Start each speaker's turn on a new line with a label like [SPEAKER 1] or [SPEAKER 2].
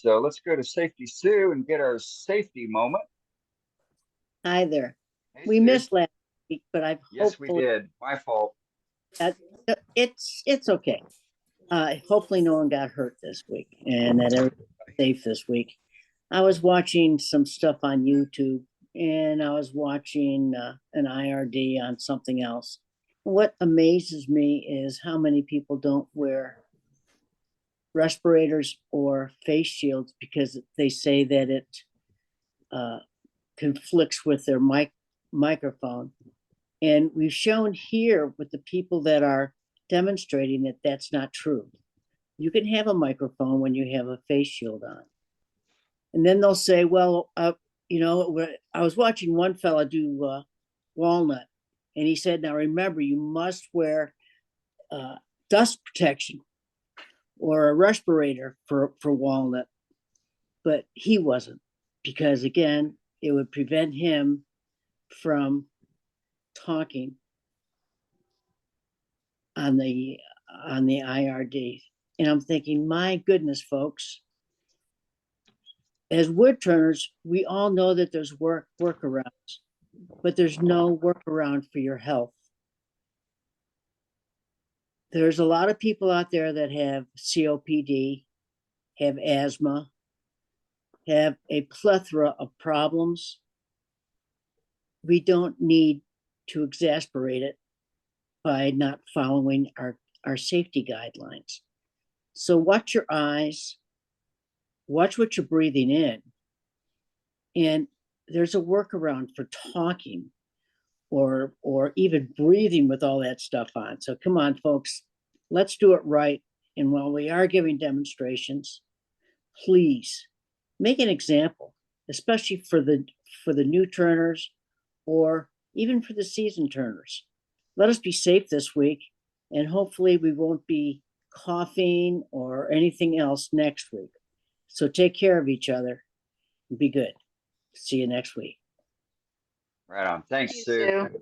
[SPEAKER 1] So let's go to Safety Sue and get our safety moment.
[SPEAKER 2] Hi there.
[SPEAKER 1] Hey,
[SPEAKER 2] We
[SPEAKER 1] Sue.
[SPEAKER 2] missed last week, but I've
[SPEAKER 1] Yes, we
[SPEAKER 2] hopefully
[SPEAKER 1] did. My fault.
[SPEAKER 2] it's okay. Hopefully no one got hurt this week and that everyone's safe this week. I was watching some stuff on YouTube and I was watching an IRD on something else. What amazes me is how many people don't wear respirators or face shields because they say that it uh, conflicts with their microphone. And we've shown here with the people that are demonstrating that that's not true. You can have a microphone when you have a face shield on. And then they'll say, well, I was watching one fella do walnut, and he said, now remember, you must wear dust protection or a respirator for walnut. But he wasn't, because again, it would prevent him from talking on the IRD. And I'm thinking, my goodness, folks, as wood turners, we all know that there's workarounds, but there's no workaround for your health. There's a lot of people out there that have COPD, have asthma, have a plethora of problems. We don't need to exasperate it by not following our safety guidelines. So watch your eyes, watch what you're breathing in. And there's a workaround for talking or even breathing with all that stuff on. So come on, folks, let's do it right. And while we are giving demonstrations, please make an example, especially for the new turners or even for the seasoned turners. Let us be safe this week, and hopefully we won't be coughing or anything else next week. So take care of each other and be good. See you next week.
[SPEAKER 1] Right on. Thanks,
[SPEAKER 3] Thank you,
[SPEAKER 1] Sue.
[SPEAKER 3] Sue.